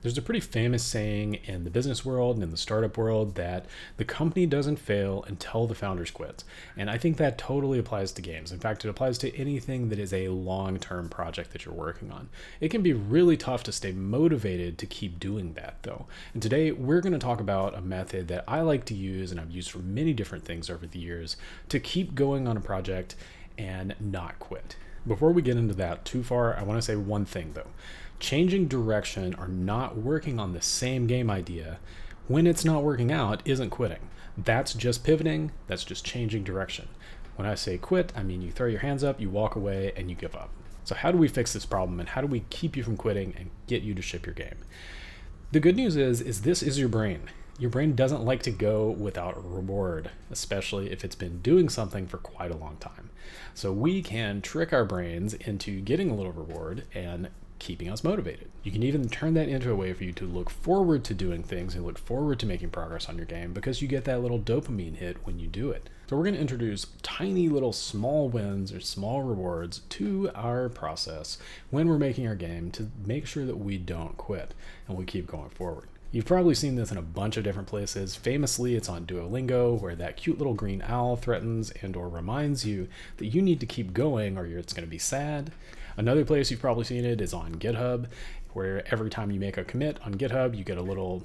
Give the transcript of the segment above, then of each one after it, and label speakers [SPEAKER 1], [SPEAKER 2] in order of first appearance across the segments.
[SPEAKER 1] There's a pretty famous saying in the business world and in the startup world that the company doesn't fail until the founders quit. And I think that totally applies to games. In fact, it applies to anything that is a long term project that you're working on. It can be really tough to stay motivated to keep doing that, though. And today, we're going to talk about a method that I like to use and I've used for many different things over the years to keep going on a project and not quit. Before we get into that too far, I want to say one thing though. Changing direction or not working on the same game idea when it's not working out isn't quitting. That's just pivoting, that's just changing direction. When I say quit, I mean you throw your hands up, you walk away, and you give up. So, how do we fix this problem and how do we keep you from quitting and get you to ship your game? The good news is this is your brain. Your brain doesn't like to go without a reward, especially if it's been doing something for quite a long time. So we can trick our brains into getting a little reward and keeping us motivated. You can even turn that into a way for you to look forward to doing things and look forward to making progress on your game because you get that little dopamine hit when you do it. So we're going to introduce tiny little small wins or small rewards to our process when we're making our game to make sure that we don't quit and we keep going forward. You've probably seen this in a bunch of different places. Famously, it's on Duolingo, where that cute little green owl threatens and or reminds you that you need to keep going or it's going to be sad. Another place you've probably seen it is on GitHub, where every time you make a commit on GitHub, you get a little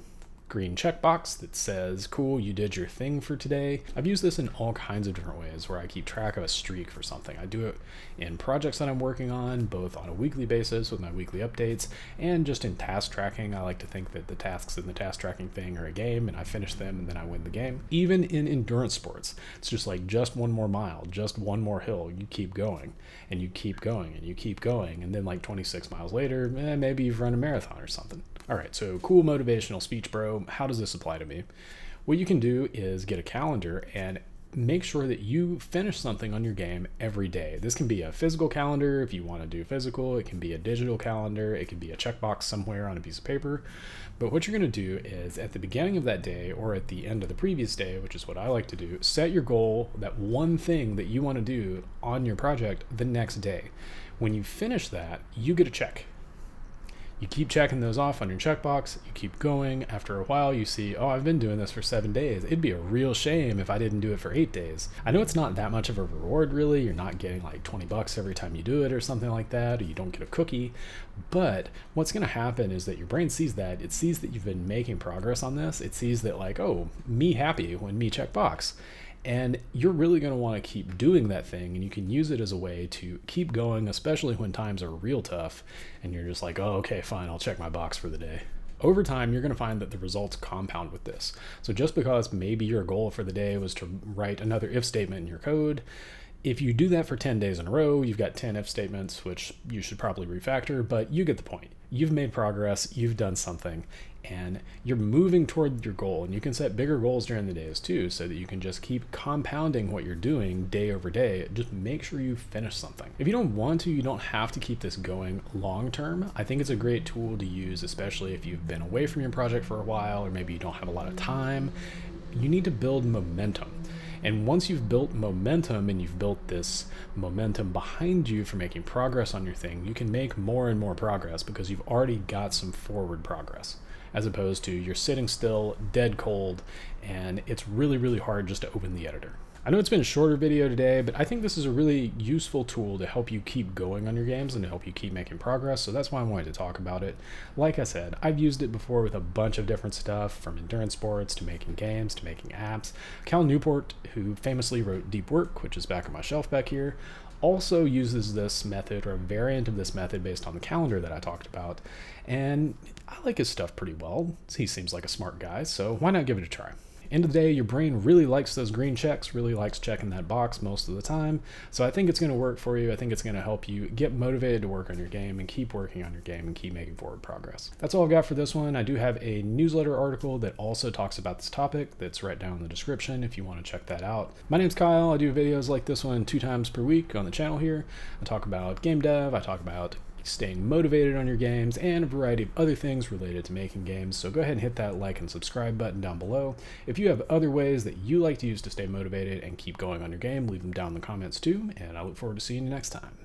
[SPEAKER 1] green checkbox that says, cool, you did your thing for today. I've used this in all kinds of different ways where I keep track of a streak for something. I do it in projects that I'm working on, both on a weekly basis with my weekly updates and just in task tracking. I like to think that the tasks in the task tracking thing are a game and I finish them and then I win the game. Even in endurance sports, it's just like just one more mile, just one more hill. You keep going and you keep going and you keep going. And then like 26 miles later, maybe you've run a marathon or something. All right, so cool motivational speech, bro. How does this apply to me? What you can do is get a calendar and make sure that you finish something on your game every day. This can be a physical calendar if you want to do physical. It can be a digital calendar. It can be a checkbox somewhere on a piece of paper. But what you're going to do is at the beginning of that day or at the end of the previous day, which is what I like to do, set your goal, that one thing that you want to do on your project the next day. When you finish that, you get a check. You keep checking those off on your checkbox, you keep going. After a while, you see, oh, I've been doing this for 7 days. It'd be a real shame if I didn't do it for 8 days. I know it's not that much of a reward, really. You're not getting like 20 bucks every time you do it or something like that, or you don't get a cookie. But what's going to happen is that your brain sees that. It sees that you've been making progress on this. It sees that like, oh, me happy when me check box. And you're really going to want to keep doing that thing, and you can use it as a way to keep going, especially when times are real tough and you're just like, oh, okay, fine, I'll check my box for the day. Over time, you're going to find that the results compound with this. So just because maybe your goal for the day was to write another if statement in your code, if you do that for 10 days in a row, you've got 10 if statements, which you should probably refactor, but you get the point. You've made progress, you've done something, and you're moving toward your goal. And you can set bigger goals during the days too, so that you can just keep compounding what you're doing day over day. Just make sure you finish something. If you don't want to, you don't have to keep this going long term. I think it's a great tool to use, especially if you've been away from your project for a while, or maybe you don't have a lot of time. You need to build momentum. And once you've built momentum and you've built this momentum behind you for making progress on your thing, you can make more and more progress because you've already got some forward progress, as opposed to you're sitting still, dead cold, and it's really, really hard just to open the editor. I know it's been a shorter video today, but I think this is a really useful tool to help you keep going on your games and to help you keep making progress, so that's why I wanted to talk about it. Like I said, I've used it before with a bunch of different stuff, from endurance sports to making games to making apps. Cal Newport, who famously wrote Deep Work, which is back on my shelf back here, also uses this method, or a variant of this method based on the calendar that I talked about, and I like his stuff pretty well. He seems like a smart guy, so why not give it a try? End of the day, your brain really likes those green checks, really likes checking that box most of the time. So I think it's going to work for you. I think it's going to help you get motivated to work on your game and keep working on your game and keep making forward progress. That's all I've got for this one. I do have a newsletter article that also talks about this topic that's right down in the description if you want to check that out. My name's Kyle. I do videos like this one 2 times per week on the channel here. I talk about game dev. I talk about staying motivated on your games, and a variety of other things related to making games. So go ahead and hit that like and subscribe button down below. If you have other ways that you like to use to stay motivated and keep going on your game, leave them down in the comments too, and I look forward to seeing you next time.